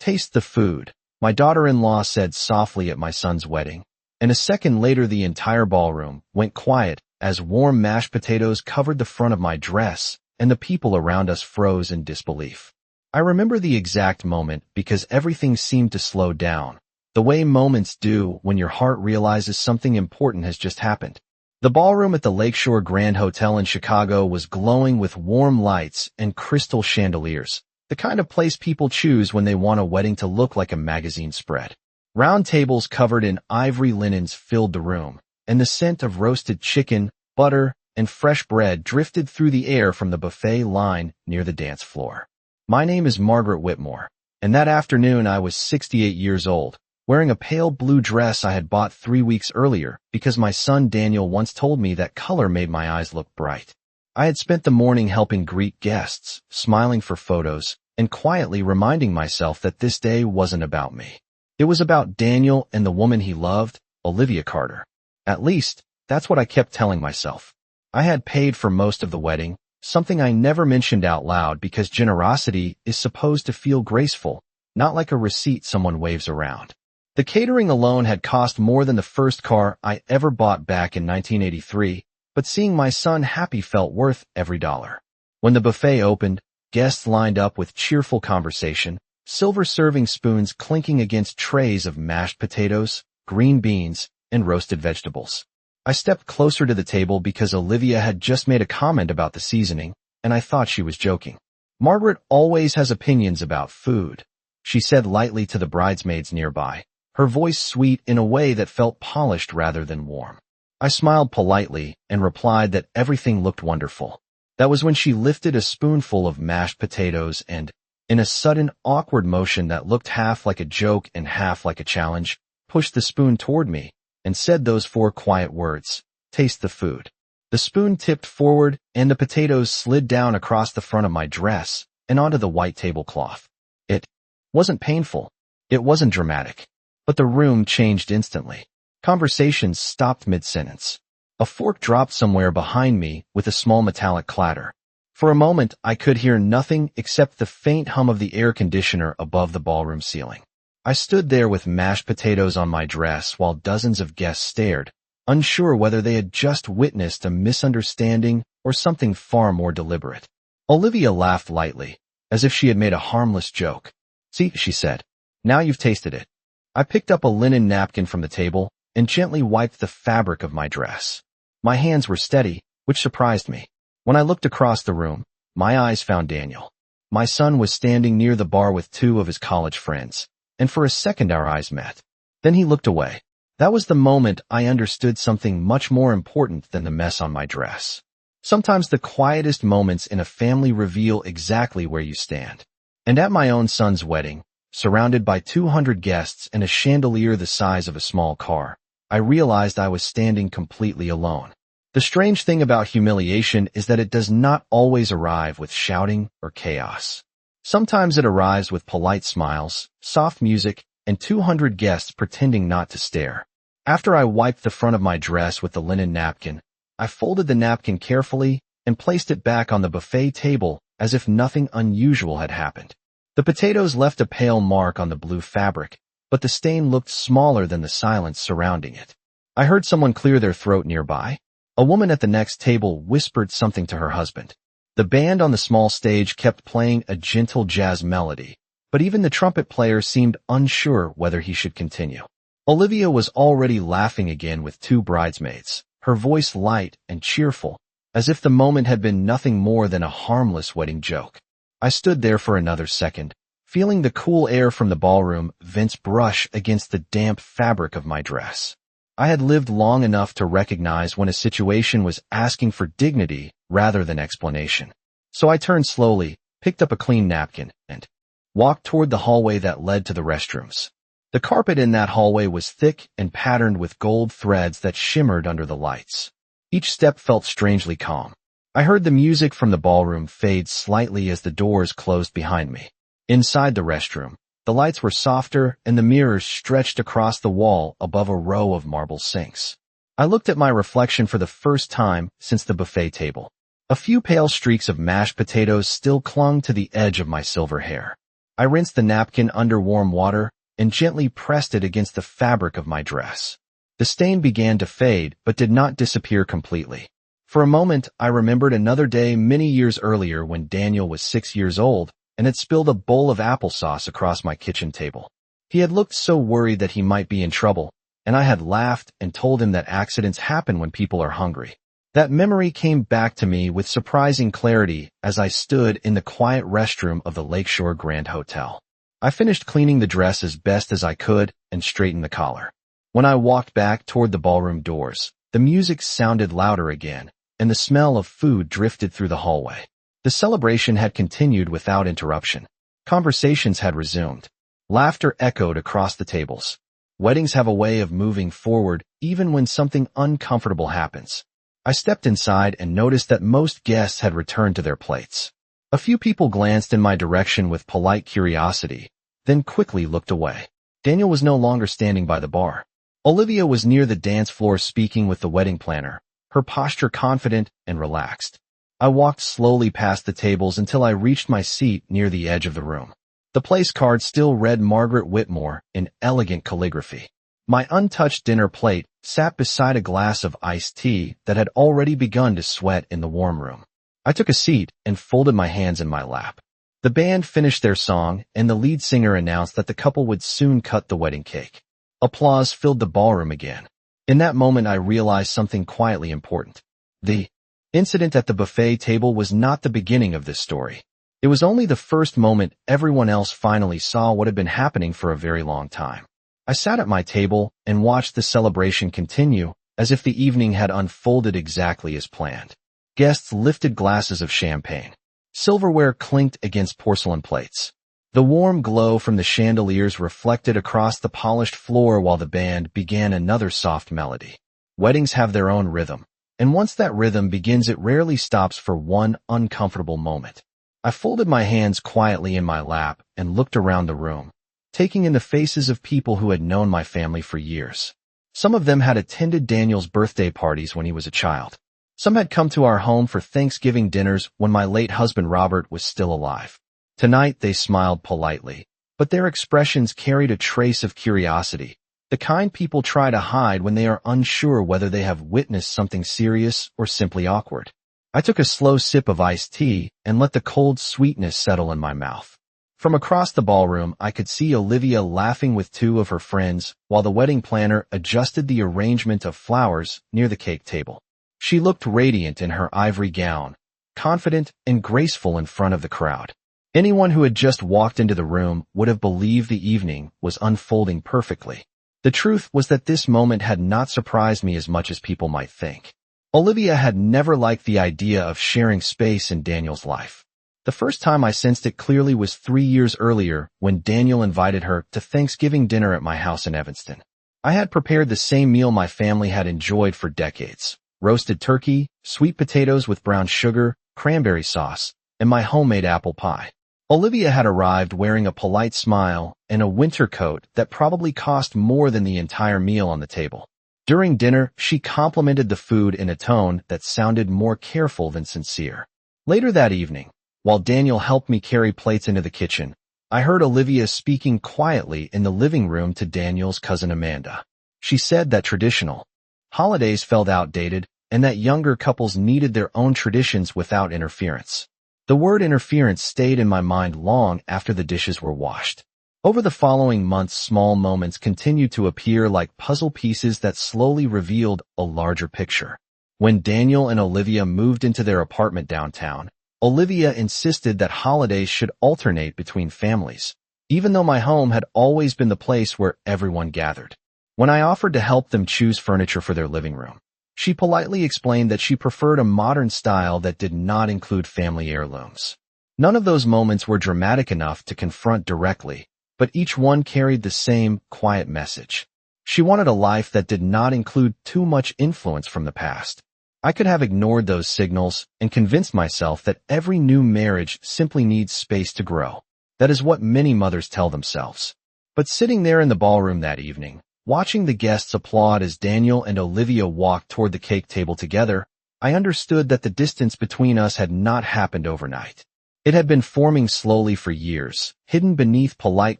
"Taste the food," my daughter-in-law said softly at my son's wedding, and a second later the entire ballroom went quiet as warm mashed potatoes covered the front of my dress and the people around us froze in disbelief. I remember the exact moment because everything seemed to slow down, the way moments do when your heart realizes something important has just happened. The ballroom at the Lakeshore Grand Hotel in Chicago was glowing with warm lights and crystal chandeliers, the kind of place people choose when they want a wedding to look like a magazine spread. Round tables covered in ivory linens filled the room, and the scent of roasted chicken, butter, and fresh bread drifted through the air from the buffet line near the dance floor. My name is Margaret Whitmore, and that afternoon I was 68 years old, wearing a pale blue dress I had bought 3 weeks earlier because my son Daniel once told me that color made my eyes look bright. I had spent the morning helping greet guests, smiling for photos, and quietly reminding myself that this day wasn't about me. It was about Daniel and the woman he loved, Olivia Carter. At least, that's what I kept telling myself. I had paid for most of the wedding, something I never mentioned out loud because generosity is supposed to feel graceful, not like a receipt someone waves around. The catering alone had cost more than the first car I ever bought back in 1983, but seeing my son happy felt worth every dollar. When the buffet opened, guests lined up with cheerful conversation, silver serving spoons clinking against trays of mashed potatoes, green beans, and roasted vegetables. I stepped closer to the table because Olivia had just made a comment about the seasoning, and I thought she was joking. "Margaret always has opinions about food," she said lightly to the bridesmaids nearby, her voice sweet in a way that felt polished rather than warm. I smiled politely and replied that everything looked wonderful. That was when she lifted a spoonful of mashed potatoes and, in a sudden awkward motion that looked half like a joke and half like a challenge, pushed the spoon toward me and said those 4 quiet words, "Taste the food." The spoon tipped forward and the potatoes slid down across the front of my dress and onto the white tablecloth. It wasn't painful. It wasn't dramatic. But the room changed instantly. Conversations stopped mid-sentence. A fork dropped somewhere behind me with a small metallic clatter. For a moment, I could hear nothing except the faint hum of the air conditioner above the ballroom ceiling. I stood there with mashed potatoes on my dress while dozens of guests stared, unsure whether they had just witnessed a misunderstanding or something far more deliberate. Olivia laughed lightly, as if she had made a harmless joke. "See," she said, "now you've tasted it." I picked up a linen napkin from the table and gently wiped the fabric of my dress. My hands were steady, which surprised me. When I looked across the room, my eyes found Daniel. My son was standing near the bar with 2 of his college friends, and for a second our eyes met. Then he looked away. That was the moment I understood something much more important than the mess on my dress. Sometimes the quietest moments in a family reveal exactly where you stand. And at my own son's wedding, surrounded by 200 guests and a chandelier the size of a small car, I realized I was standing completely alone. The strange thing about humiliation is that it does not always arrive with shouting or chaos. Sometimes it arrives with polite smiles, soft music, and 200 guests pretending not to stare. After I wiped the front of my dress with the linen napkin, I folded the napkin carefully and placed it back on the buffet table as if nothing unusual had happened. The potatoes left a pale mark on the blue fabric, but the stain looked smaller than the silence surrounding it. I heard someone clear their throat nearby. A woman at the next table whispered something to her husband. The band on the small stage kept playing a gentle jazz melody, but even the trumpet player seemed unsure whether he should continue. Olivia was already laughing again with 2 bridesmaids, her voice light and cheerful, as if the moment had been nothing more than a harmless wedding joke. I stood there for another second, feeling the cool air from the ballroom vents brush against the damp fabric of my dress. I had lived long enough to recognize when a situation was asking for dignity rather than explanation. So I turned slowly, picked up a clean napkin, and walked toward the hallway that led to the restrooms. The carpet in that hallway was thick and patterned with gold threads that shimmered under the lights. Each step felt strangely calm. I heard the music from the ballroom fade slightly as the doors closed behind me. Inside the restroom, the lights were softer and the mirrors stretched across the wall above a row of marble sinks. I looked at my reflection for the first time since the buffet table. A few pale streaks of mashed potatoes still clung to the edge of my silver hair. I rinsed the napkin under warm water and gently pressed it against the fabric of my dress. The stain began to fade, but did not disappear completely. For a moment, I remembered another day many years earlier when Daniel was 6 years old and had spilled a bowl of applesauce across my kitchen table. He had looked so worried that he might be in trouble, and I had laughed and told him that accidents happen when people are hungry. That memory came back to me with surprising clarity as I stood in the quiet restroom of the Lakeshore Grand Hotel. I finished cleaning the dress as best as I could and straightened the collar. When I walked back toward the ballroom doors, the music sounded louder again, and the smell of food drifted through the hallway. The celebration had continued without interruption. Conversations had resumed. Laughter echoed across the tables. Weddings have a way of moving forward even when something uncomfortable happens. I stepped inside and noticed that most guests had returned to their plates. A few people glanced in my direction with polite curiosity, then quickly looked away. Daniel was no longer standing by the bar. Olivia was near the dance floor speaking with the wedding planner, her posture confident and relaxed. I walked slowly past the tables until I reached my seat near the edge of the room. The place card still read Margaret Whitmore in elegant calligraphy. My untouched dinner plate sat beside a glass of iced tea that had already begun to sweat in the warm room. I took a seat and folded my hands in my lap. The band finished their song, and the lead singer announced that the couple would soon cut the wedding cake. Applause filled the ballroom again. In that moment, I realized something quietly important. The incident at the buffet table was not the beginning of this story. It was only the first moment everyone else finally saw what had been happening for a very long time. I sat at my table and watched the celebration continue as if the evening had unfolded exactly as planned. Guests lifted glasses of champagne. Silverware clinked against porcelain plates. The warm glow from the chandeliers reflected across the polished floor while the band began another soft melody. Weddings have their own rhythm, and once that rhythm begins, it rarely stops for one uncomfortable moment. I folded my hands quietly in my lap and looked around the room, taking in the faces of people who had known my family for years. Some of them had attended Daniel's birthday parties when he was a child. Some had come to our home for Thanksgiving dinners when my late husband Robert was still alive. Tonight they smiled politely, but their expressions carried a trace of curiosity, the kind people try to hide when they are unsure whether they have witnessed something serious or simply awkward. I took a slow sip of iced tea and let the cold sweetness settle in my mouth. From across the ballroom, I could see Olivia laughing with two of her friends while the wedding planner adjusted the arrangement of flowers near the cake table. She looked radiant in her ivory gown, confident and graceful in front of the crowd. Anyone who had just walked into the room would have believed the evening was unfolding perfectly. The truth was that this moment had not surprised me as much as people might think. Olivia had never liked the idea of sharing space in Daniel's life. The first time I sensed it clearly was 3 years earlier when Daniel invited her to Thanksgiving dinner at my house in Evanston. I had prepared the same meal my family had enjoyed for decades: roasted turkey, sweet potatoes with brown sugar, cranberry sauce, and my homemade apple pie. Olivia had arrived wearing a polite smile and a winter coat that probably cost more than the entire meal on the table. During dinner, she complimented the food in a tone that sounded more careful than sincere. Later that evening, while Daniel helped me carry plates into the kitchen, I heard Olivia speaking quietly in the living room to Daniel's cousin Amanda. She said that traditional holidays felt outdated and that younger couples needed their own traditions without interference. The word interference stayed in my mind long after the dishes were washed. Over the following months, small moments continued to appear like puzzle pieces that slowly revealed a larger picture. When Daniel and Olivia moved into their apartment downtown, Olivia insisted that holidays should alternate between families, even though my home had always been the place where everyone gathered. When I offered to help them choose furniture for their living room, she politely explained that she preferred a modern style that did not include family heirlooms. None of those moments were dramatic enough to confront directly, but each one carried the same quiet message. She wanted a life that did not include too much influence from the past. I could have ignored those signals and convinced myself that every new marriage simply needs space to grow. That is what many mothers tell themselves. But sitting there in the ballroom that evening, watching the guests applaud as Daniel and Olivia walked toward the cake table together, I understood that the distance between us had not happened overnight. It had been forming slowly for years, hidden beneath polite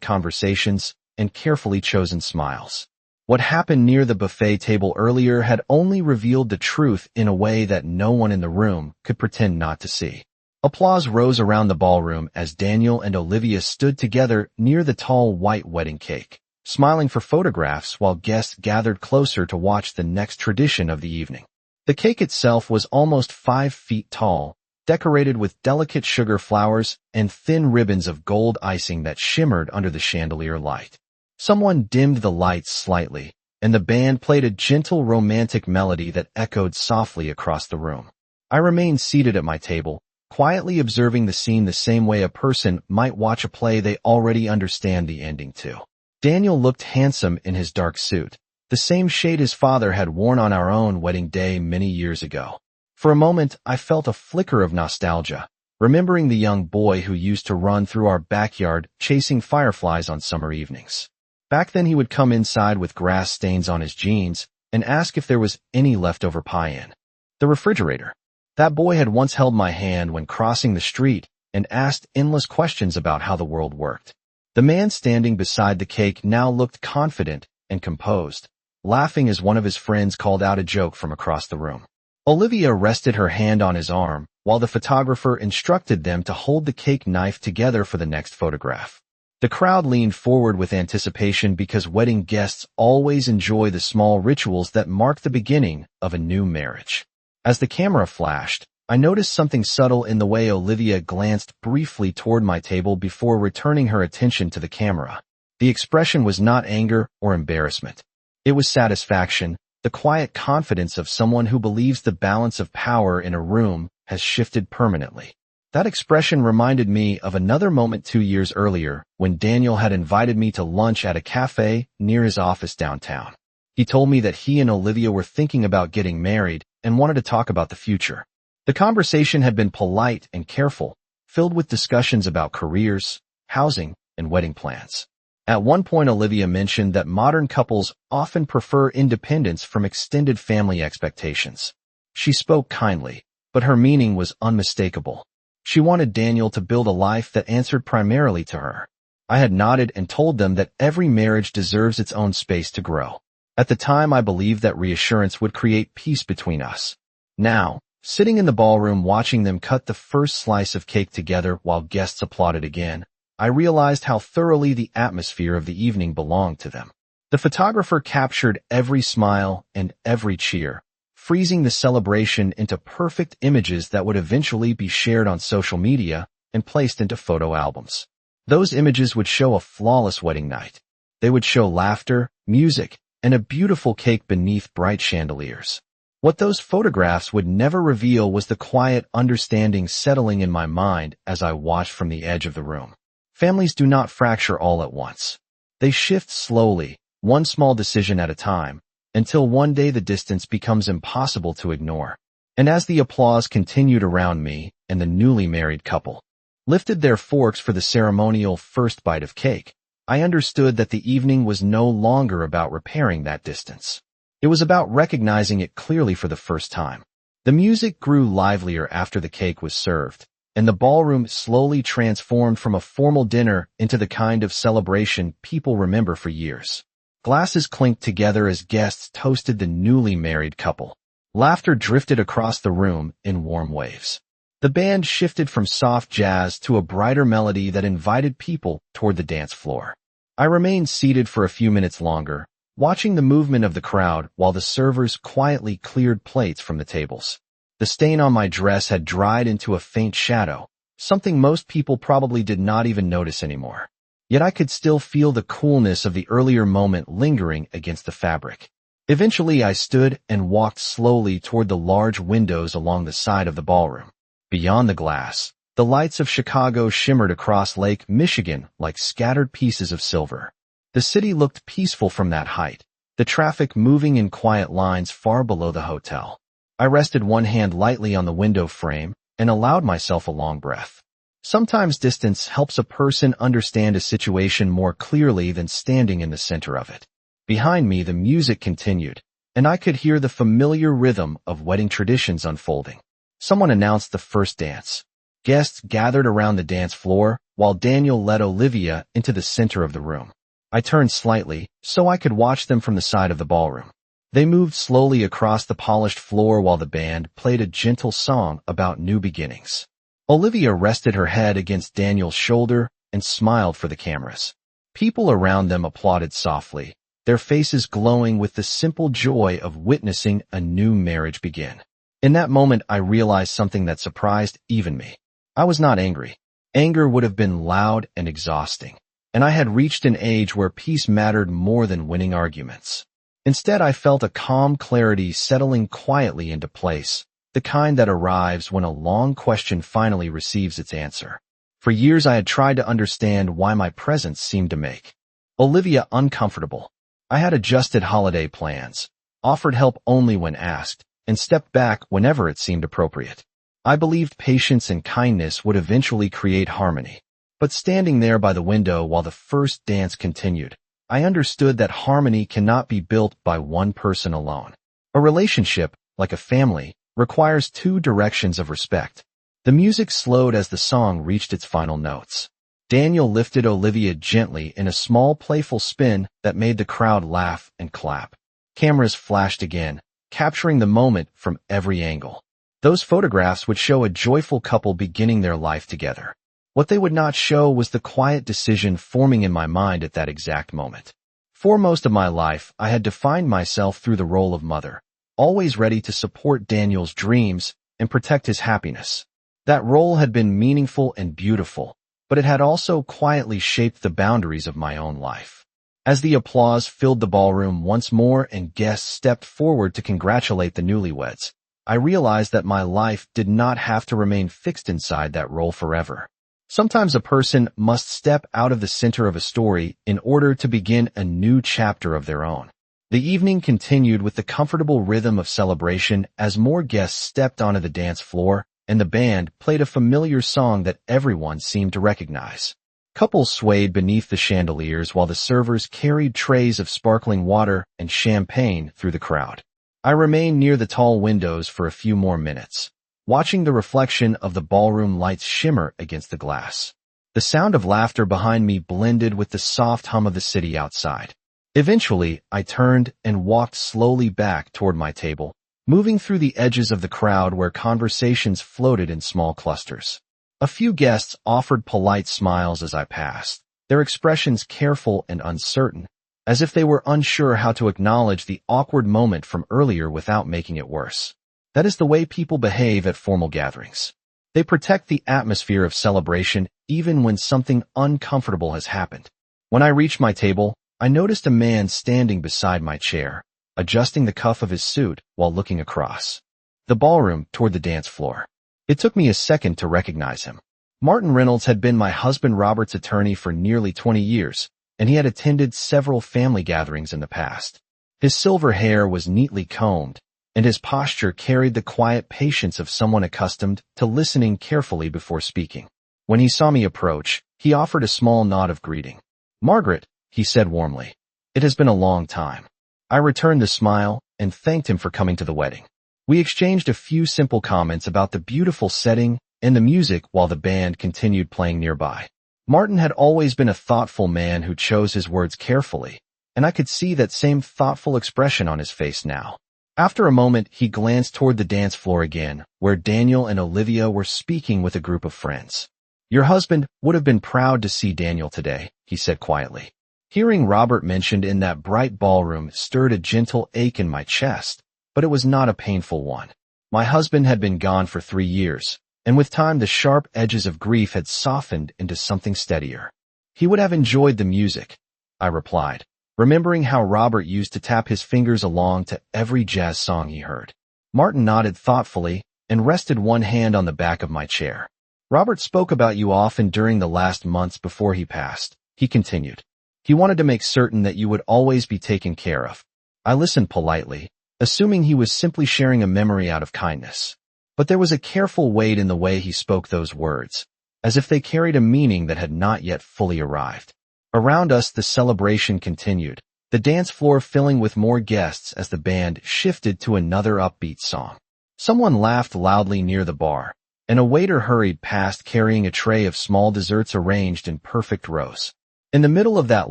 conversations and carefully chosen smiles. What happened near the buffet table earlier had only revealed the truth in a way that no one in the room could pretend not to see. Applause rose around the ballroom as Daniel and Olivia stood together near the tall white wedding cake, smiling for photographs while guests gathered closer to watch the next tradition of the evening. The cake itself was almost 5 feet tall, decorated with delicate sugar flowers and thin ribbons of gold icing that shimmered under the chandelier light. Someone dimmed the lights slightly, and the band played a gentle romantic melody that echoed softly across the room. I remained seated at my table, quietly observing the scene the same way a person might watch a play they already understand the ending to. Daniel looked handsome in his dark suit, the same shade his father had worn on our own wedding day many years ago. For a moment, I felt a flicker of nostalgia, remembering the young boy who used to run through our backyard chasing fireflies on summer evenings. Back then he would come inside with grass stains on his jeans and ask if there was any leftover pie in the refrigerator. That boy had once held my hand when crossing the street and asked endless questions about how the world worked. The man standing beside the cake now looked confident and composed, laughing as one of his friends called out a joke from across the room. Olivia rested her hand on his arm while the photographer instructed them to hold the cake knife together for the next photograph. The crowd leaned forward with anticipation because wedding guests always enjoy the small rituals that mark the beginning of a new marriage. As the camera flashed, I noticed something subtle in the way Olivia glanced briefly toward my table before returning her attention to the camera. The expression was not anger or embarrassment. It was satisfaction, the quiet confidence of someone who believes the balance of power in a room has shifted permanently. That expression reminded me of another moment 2 years earlier when Daniel had invited me to lunch at a cafe near his office downtown. He told me that he and Olivia were thinking about getting married and wanted to talk about the future. The conversation had been polite and careful, filled with discussions about careers, housing, and wedding plans. At one point, Olivia mentioned that modern couples often prefer independence from extended family expectations. She spoke kindly, but her meaning was unmistakable. She wanted Daniel to build a life that answered primarily to her. I had nodded and told them that every marriage deserves its own space to grow. At the time, I believed that reassurance would create peace between us. Now, sitting in the ballroom watching them cut the first slice of cake together while guests applauded again, I realized how thoroughly the atmosphere of the evening belonged to them. The photographer captured every smile and every cheer, freezing the celebration into perfect images that would eventually be shared on social media and placed into photo albums. Those images would show a flawless wedding night. They would show laughter, music, and a beautiful cake beneath bright chandeliers. What those photographs would never reveal was the quiet understanding settling in my mind as I watched from the edge of the room. Families do not fracture all at once. They shift slowly, one small decision at a time, until one day the distance becomes impossible to ignore. And as the applause continued around me and the newly married couple lifted their forks for the ceremonial first bite of cake, I understood that the evening was no longer about repairing that distance. It was about recognizing it clearly for the first time. The music grew livelier after the cake was served, and the ballroom slowly transformed from a formal dinner into the kind of celebration people remember for years. Glasses clinked together as guests toasted the newly married couple. Laughter drifted across the room in warm waves. The band shifted from soft jazz to a brighter melody that invited people toward the dance floor. I remained seated for a few minutes longer, watching the movement of the crowd while the servers quietly cleared plates from the tables. The stain on my dress had dried into a faint shadow, something most people probably did not even notice anymore. Yet I could still feel the coolness of the earlier moment lingering against the fabric. Eventually I stood and walked slowly toward the large windows along the side of the ballroom. Beyond the glass, the lights of Chicago shimmered across Lake Michigan like scattered pieces of silver. The city looked peaceful from that height, the traffic moving in quiet lines far below the hotel. I rested one hand lightly on the window frame and allowed myself a long breath. Sometimes distance helps a person understand a situation more clearly than standing in the center of it. Behind me, the music continued, and I could hear the familiar rhythm of wedding traditions unfolding. Someone announced the first dance. Guests gathered around the dance floor, while Daniel led Olivia into the center of the room. I turned slightly, so I could watch them from the side of the ballroom. They moved slowly across the polished floor while the band played a gentle song about new beginnings. Olivia rested her head against Daniel's shoulder and smiled for the cameras. People around them applauded softly, their faces glowing with the simple joy of witnessing a new marriage begin. In that moment, I realized something that surprised even me. I was not angry. Anger would have been loud and exhausting, and I had reached an age where peace mattered more than winning arguments. Instead, I felt a calm clarity settling quietly into place, the kind that arrives when a long question finally receives its answer. For years, I had tried to understand why my presence seemed to make Olivia uncomfortable. I had adjusted holiday plans, offered help only when asked, and stepped back whenever it seemed appropriate. I believed patience and kindness would eventually create harmony. But standing there by the window while the first dance continued, I understood that harmony cannot be built by one person alone. A relationship, like a family, requires two directions of respect. The music slowed as the song reached its final notes. Daniel lifted Olivia gently in a small playful spin that made the crowd laugh and clap. Cameras flashed again, capturing the moment from every angle. Those photographs would show a joyful couple beginning their life together. What they would not show was the quiet decision forming in my mind at that exact moment. For most of my life, I had defined myself through the role of mother, always ready to support Daniel's dreams and protect his happiness. That role had been meaningful and beautiful, but it had also quietly shaped the boundaries of my own life. As the applause filled the ballroom once more and guests stepped forward to congratulate the newlyweds, I realized that my life did not have to remain fixed inside that role forever. Sometimes a person must step out of the center of a story in order to begin a new chapter of their own. The evening continued with the comfortable rhythm of celebration as more guests stepped onto the dance floor, and the band played a familiar song that everyone seemed to recognize. Couples swayed beneath the chandeliers while the servers carried trays of sparkling water and champagne through the crowd. I remained near the tall windows for a few more minutes, watching the reflection of the ballroom lights shimmer against the glass. The sound of laughter behind me blended with the soft hum of the city outside. Eventually, I turned and walked slowly back toward my table, moving through the edges of the crowd where conversations floated in small clusters. A few guests offered polite smiles as I passed, their expressions careful and uncertain, as if they were unsure how to acknowledge the awkward moment from earlier without making it worse. That is the way people behave at formal gatherings. They protect the atmosphere of celebration even when something uncomfortable has happened. When I reached my table, I noticed a man standing beside my chair, adjusting the cuff of his suit while looking across the ballroom toward the dance floor. It took me a second to recognize him. Martin Reynolds had been my husband Robert's attorney for nearly 20 years, and he had attended several family gatherings in the past. His silver hair was neatly combed, and his posture carried the quiet patience of someone accustomed to listening carefully before speaking. When he saw me approach, he offered a small nod of greeting. "Margaret," he said warmly, "it has been a long time." I returned the smile and thanked him for coming to the wedding. We exchanged a few simple comments about the beautiful setting and the music while the band continued playing nearby. Martin had always been a thoughtful man who chose his words carefully, and I could see that same thoughtful expression on his face now. After a moment, he glanced toward the dance floor again, where Daniel and Olivia were speaking with a group of friends. "Your husband would have been proud to see Daniel today," he said quietly. Hearing Robert mentioned in that bright ballroom stirred a gentle ache in my chest, but it was not a painful one. My husband had been gone for 3 years, and with time the sharp edges of grief had softened into something steadier. "He would have enjoyed the music," I replied, remembering how Robert used to tap his fingers along to every jazz song he heard. Martin nodded thoughtfully and rested one hand on the back of my chair. "Robert spoke about you often during the last months before he passed," he continued. "He wanted to make certain that you would always be taken care of." I listened politely, assuming he was simply sharing a memory out of kindness. But there was a careful weight in the way he spoke those words, as if they carried a meaning that had not yet fully arrived. Around us, the celebration continued, the dance floor filling with more guests as the band shifted to another upbeat song. Someone laughed loudly near the bar, and a waiter hurried past carrying a tray of small desserts arranged in perfect rows. In the middle of that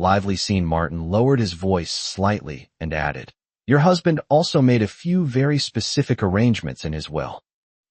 lively scene, Martin lowered his voice slightly and added, "Your husband also made a few very specific arrangements in his will."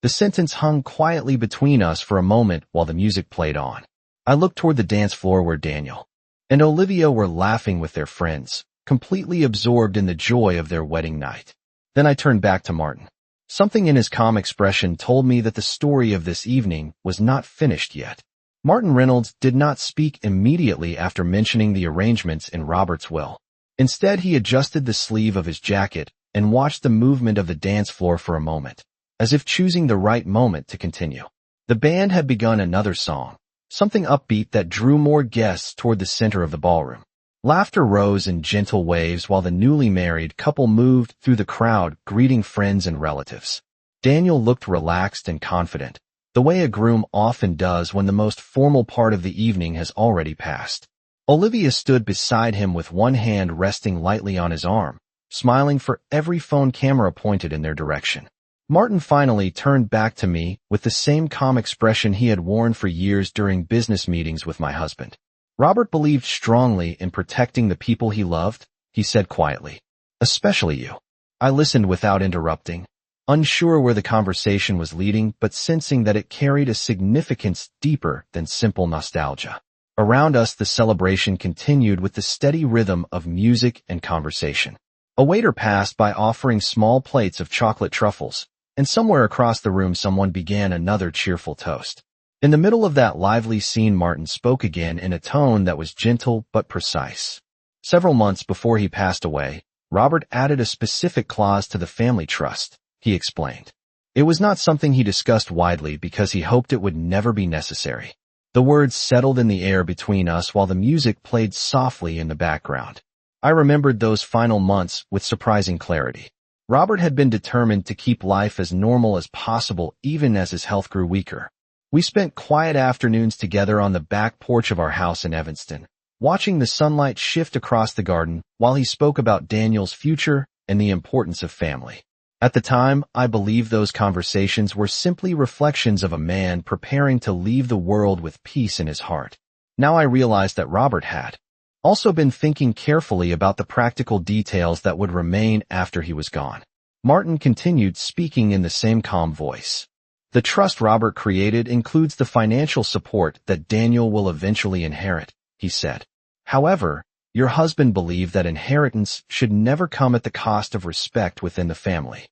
The sentence hung quietly between us for a moment while the music played on. I looked toward the dance floor where Daniel and Olivia were laughing with their friends, completely absorbed in the joy of their wedding night. Then I turned back to Martin. Something in his calm expression told me that the story of this evening was not finished yet. Martin Reynolds did not speak immediately after mentioning the arrangements in Robert's will. Instead, he adjusted the sleeve of his jacket and watched the movement of the dance floor for a moment, as if choosing the right moment to continue. The band had begun another song, something upbeat that drew more guests toward the center of the ballroom. Laughter rose in gentle waves while the newly married couple moved through the crowd, greeting friends and relatives. Daniel looked relaxed and confident, the way a groom often does when the most formal part of the evening has already passed. Olivia stood beside him with one hand resting lightly on his arm, smiling for every phone camera pointed in their direction. Martin finally turned back to me with the same calm expression he had worn for years during business meetings with my husband. "Robert believed strongly in protecting the people he loved," he said quietly. "Especially you." I listened without interrupting, unsure where the conversation was leading, but sensing that it carried a significance deeper than simple nostalgia. Around us, the celebration continued with the steady rhythm of music and conversation. A waiter passed by offering small plates of chocolate truffles, and somewhere across the room someone began another cheerful toast. In the middle of that lively scene, Martin spoke again in a tone that was gentle but precise. "Several months before he passed away, Robert added a specific clause to the family trust," he explained. "It was not something he discussed widely because he hoped it would never be necessary." The words settled in the air between us while the music played softly in the background. I remembered those final months with surprising clarity. Robert had been determined to keep life as normal as possible even as his health grew weaker. We spent quiet afternoons together on the back porch of our house in Evanston, watching the sunlight shift across the garden while he spoke about Daniel's future and the importance of family. At the time, I believed those conversations were simply reflections of a man preparing to leave the world with peace in his heart. Now I realized that Robert had also been thinking carefully about the practical details that would remain after he was gone. Martin continued, speaking in the same calm voice. "The trust Robert created includes the financial support that Daniel will eventually inherit," he said. "However, your husband believed that inheritance should never come at the cost of respect within the family."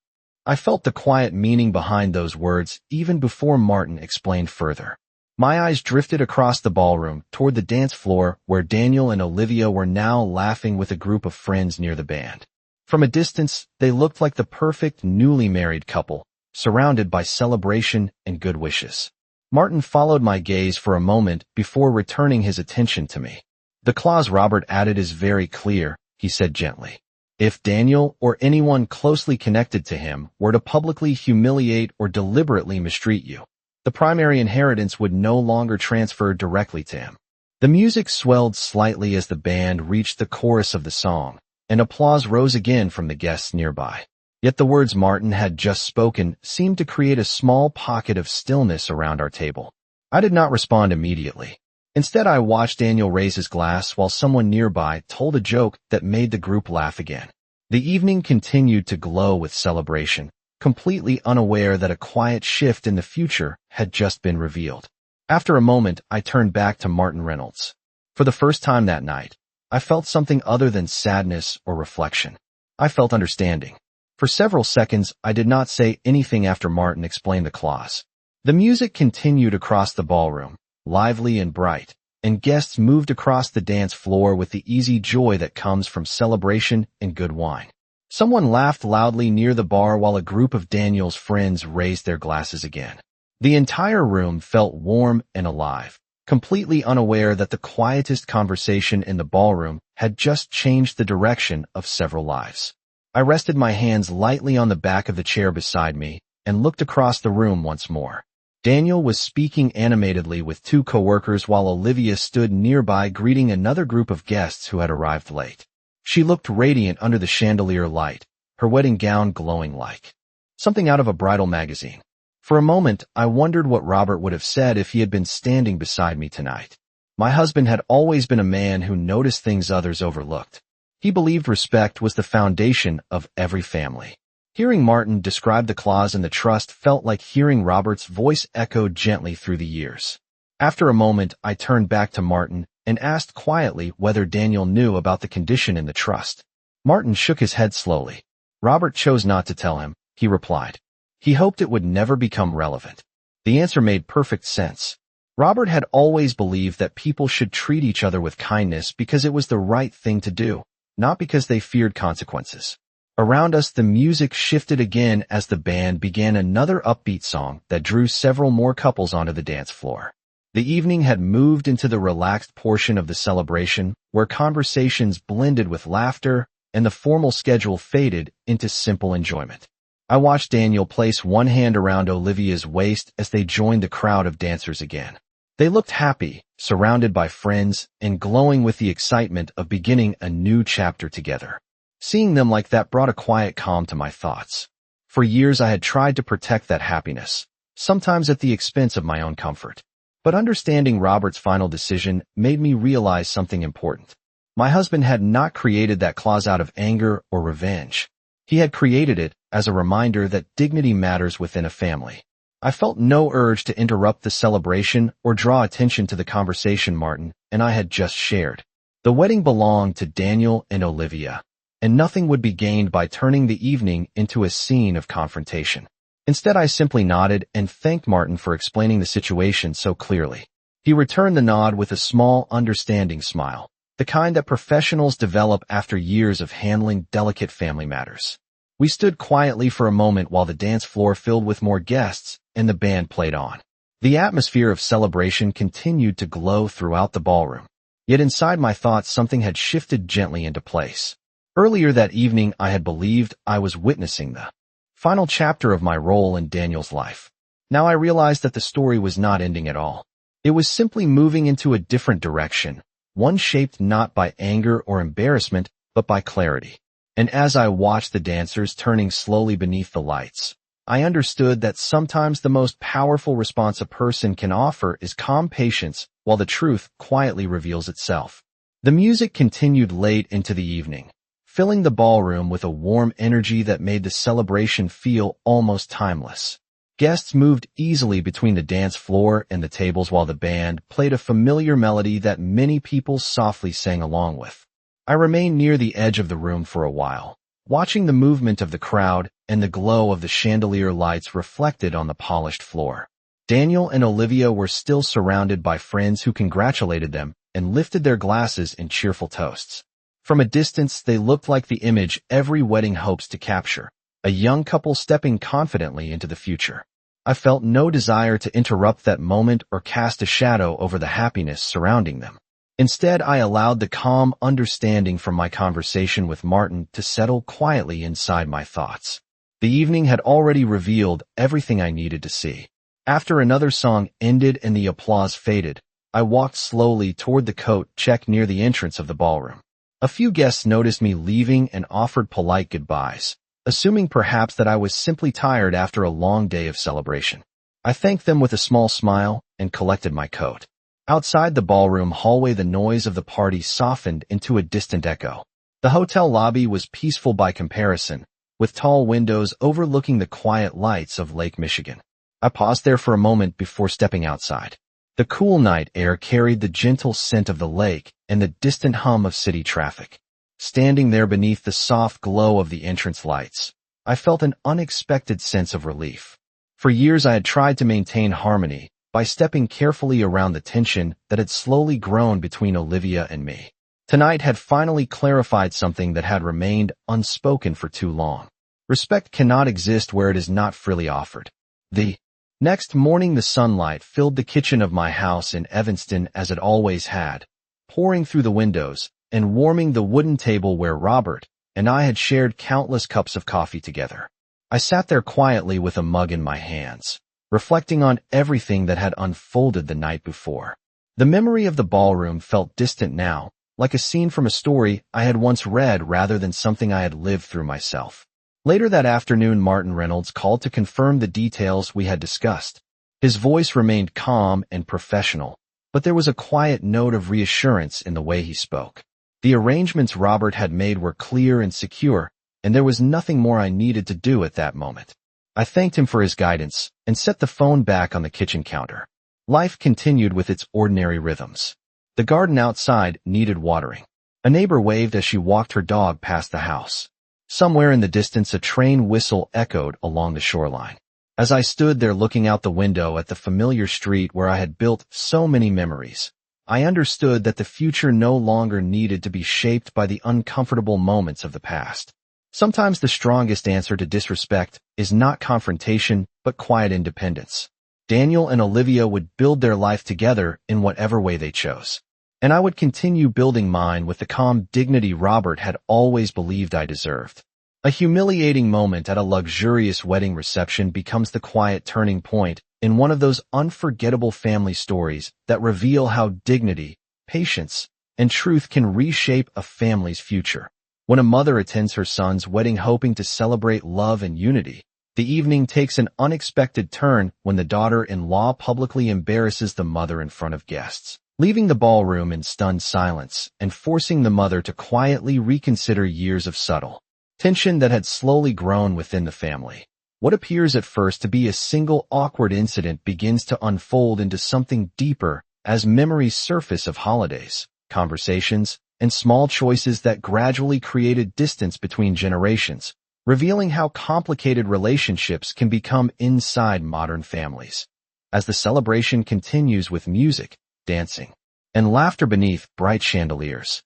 I felt the quiet meaning behind those words even before Martin explained further. My eyes drifted across the ballroom toward the dance floor where Daniel and Olivia were now laughing with a group of friends near the band. From a distance, they looked like the perfect newly married couple, surrounded by celebration and good wishes. Martin followed my gaze for a moment before returning his attention to me. "The clause Robert added is very clear," he said gently. "If Daniel or anyone closely connected to him were to publicly humiliate or deliberately mistreat you, the primary inheritance would no longer transfer directly to him." The music swelled slightly as the band reached the chorus of the song, and applause rose again from the guests nearby. Yet the words Martin had just spoken seemed to create a small pocket of stillness around our table. I did not respond immediately. Instead, I watched Daniel raise his glass while someone nearby told a joke that made the group laugh again. The evening continued to glow with celebration, completely unaware that a quiet shift in the future had just been revealed. After a moment, I turned back to Martin Reynolds. For the first time that night, I felt something other than sadness or reflection. I felt understanding. For several seconds, I did not say anything after Martin explained the clause. The music continued across the ballroom, lively and bright, and guests moved across the dance floor with the easy joy that comes from celebration and good wine. Someone laughed loudly near the bar while a group of Daniel's friends raised their glasses again. The entire room felt warm and alive, completely unaware that the quietest conversation in the ballroom had just changed the direction of several lives. I rested my hands lightly on the back of the chair beside me and looked across the room once more. Daniel was speaking animatedly with two coworkers while Olivia stood nearby greeting another group of guests who had arrived late. She looked radiant under the chandelier light, her wedding gown glowing like something out of a bridal magazine. For a moment, I wondered what Robert would have said if he had been standing beside me tonight. My husband had always been a man who noticed things others overlooked. He believed respect was the foundation of every family. Hearing Martin describe the clause in the trust felt like hearing Robert's voice echoed gently through the years. After a moment, I turned back to Martin and asked quietly whether Daniel knew about the condition in the trust. Martin shook his head slowly. Robert chose not to tell him, he replied. He hoped it would never become relevant. The answer made perfect sense. Robert had always believed that people should treat each other with kindness because it was the right thing to do, not because they feared consequences. Around us, the music shifted again as the band began another upbeat song that drew several more couples onto the dance floor. The evening had moved into the relaxed portion of the celebration, where conversations blended with laughter and the formal schedule faded into simple enjoyment. I watched Daniel place one hand around Olivia's waist as they joined the crowd of dancers again. They looked happy, surrounded by friends, and glowing with the excitement of beginning a new chapter together. Seeing them like that brought a quiet calm to my thoughts. For years I had tried to protect that happiness, sometimes at the expense of my own comfort. But understanding Robert's final decision made me realize something important. My husband had not created that clause out of anger or revenge. He had created it as a reminder that dignity matters within a family. I felt no urge to interrupt the celebration or draw attention to the conversation Martin and I had just shared. The wedding belonged to Daniel and Olivia, and nothing would be gained by turning the evening into a scene of confrontation. Instead, I simply nodded and thanked Martin for explaining the situation so clearly. He returned the nod with a small, understanding smile, the kind that professionals develop after years of handling delicate family matters. We stood quietly for a moment while the dance floor filled with more guests and the band played on. The atmosphere of celebration continued to glow throughout the ballroom. Yet inside my thoughts something had shifted gently into place. Earlier that evening I had believed I was witnessing the final chapter of my role in Daniel's life. Now I realized that the story was not ending at all. It was simply moving into a different direction, one shaped not by anger or embarrassment, but by clarity. And as I watched the dancers turning slowly beneath the lights, I understood that sometimes the most powerful response a person can offer is calm patience while the truth quietly reveals itself. The music continued late into the evening, filling the ballroom with a warm energy that made the celebration feel almost timeless. Guests moved easily between the dance floor and the tables while the band played a familiar melody that many people softly sang along with. I remained near the edge of the room for a while, watching the movement of the crowd and the glow of the chandelier lights reflected on the polished floor. Daniel and Olivia were still surrounded by friends who congratulated them and lifted their glasses in cheerful toasts. From a distance, they looked like the image every wedding hopes to capture, a young couple stepping confidently into the future. I felt no desire to interrupt that moment or cast a shadow over the happiness surrounding them. Instead, I allowed the calm understanding from my conversation with Martin to settle quietly inside my thoughts. The evening had already revealed everything I needed to see. After another song ended and the applause faded, I walked slowly toward the coat check near the entrance of the ballroom. A few guests noticed me leaving and offered polite goodbyes, assuming perhaps that I was simply tired after a long day of celebration. I thanked them with a small smile and collected my coat. Outside the ballroom hallway, the noise of the party softened into a distant echo. The hotel lobby was peaceful by comparison, with tall windows overlooking the quiet lights of Lake Michigan. I paused there for a moment before stepping outside. The cool night air carried the gentle scent of the lake and the distant hum of city traffic. Standing there beneath the soft glow of the entrance lights, I felt an unexpected sense of relief. For years I had tried to maintain harmony by stepping carefully around the tension that had slowly grown between Olivia and me. Tonight had finally clarified something that had remained unspoken for too long. Respect cannot exist where it is not freely offered. The next morning the sunlight filled the kitchen of my house in Evanston as it always had, pouring through the windows and warming the wooden table where Robert and I had shared countless cups of coffee together. I sat there quietly with a mug in my hands, reflecting on everything that had unfolded the night before. The memory of the ballroom felt distant now, like a scene from a story I had once read rather than something I had lived through myself. Later that afternoon, Martin Reynolds called to confirm the details we had discussed. His voice remained calm and professional, but there was a quiet note of reassurance in the way he spoke. The arrangements Robert had made were clear and secure, and there was nothing more I needed to do at that moment. I thanked him for his guidance and set the phone back on the kitchen counter. Life continued with its ordinary rhythms. The garden outside needed watering. A neighbor waved as she walked her dog past the house. Somewhere in the distance, a train whistle echoed along the shoreline. As I stood there looking out the window at the familiar street where I had built so many memories, I understood that the future no longer needed to be shaped by the uncomfortable moments of the past. Sometimes the strongest answer to disrespect is not confrontation, but quiet independence. Daniel and Olivia would build their life together in whatever way they chose. And I would continue building mine with the calm dignity Robert had always believed I deserved. A humiliating moment at a luxurious wedding reception becomes the quiet turning point in one of those unforgettable family stories that reveal how dignity, patience, and truth can reshape a family's future. When a mother attends her son's wedding hoping to celebrate love and unity, the evening takes an unexpected turn when the daughter-in-law publicly embarrasses the mother in front of guests, leaving the ballroom in stunned silence and forcing the mother to quietly reconsider years of subtle tension that had slowly grown within the family. What appears at first to be a single awkward incident begins to unfold into something deeper as memories surface of holidays, conversations, and small choices that gradually created distance between generations, revealing how complicated relationships can become inside modern families. As the celebration continues with music, dancing, and laughter beneath bright chandeliers,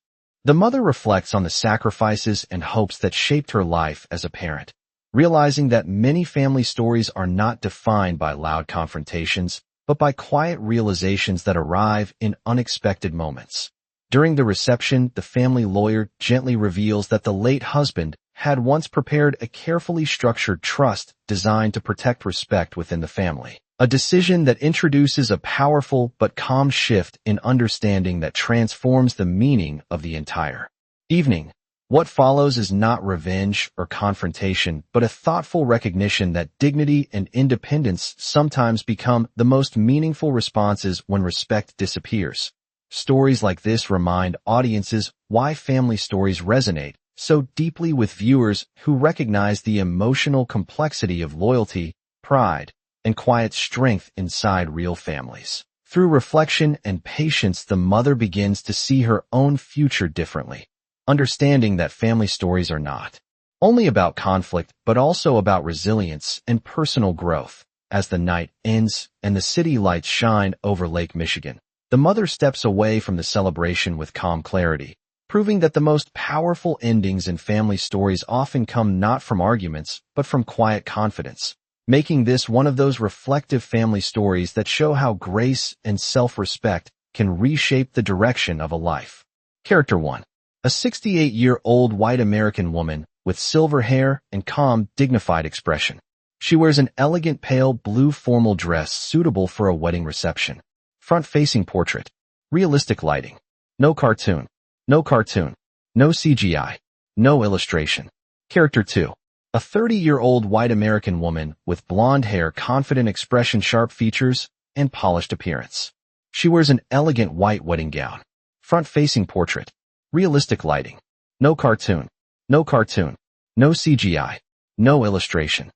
the mother reflects on the sacrifices and hopes that shaped her life as a parent, realizing that many family stories are not defined by loud confrontations, but by quiet realizations that arrive in unexpected moments. During the reception, the family lawyer gently reveals that the late husband had once prepared a carefully structured trust designed to protect respect within the family, a decision that introduces a powerful but calm shift in understanding that transforms the meaning of the entire evening. What follows is not revenge or confrontation, but a thoughtful recognition that dignity and independence sometimes become the most meaningful responses when respect disappears. Stories like this remind audiences why family stories resonate so deeply with viewers who recognize the emotional complexity of loyalty, pride, and quiet strength inside real families. Through reflection and patience, the mother begins to see her own future differently, understanding that family stories are not only about conflict, but also about resilience and personal growth. As the night ends and the city lights shine over Lake Michigan, the mother steps away from the celebration with calm clarity, proving that the most powerful endings in family stories often come not from arguments, but from quiet confidence, making this one of those reflective family stories that show how grace and self-respect can reshape the direction of a life. Character 1. A 68-year-old white American woman with silver hair and calm, dignified expression. She wears an elegant pale blue formal dress suitable for a wedding reception. Front-facing portrait. Realistic lighting. No cartoon. No cartoon. No CGI. No illustration. Character 2. A 30-year-old white American woman with blonde hair, confident expression, sharp features, and polished appearance. She wears an elegant white wedding gown. Front-facing portrait. Realistic lighting. No cartoon. No cartoon. No CGI. No illustration.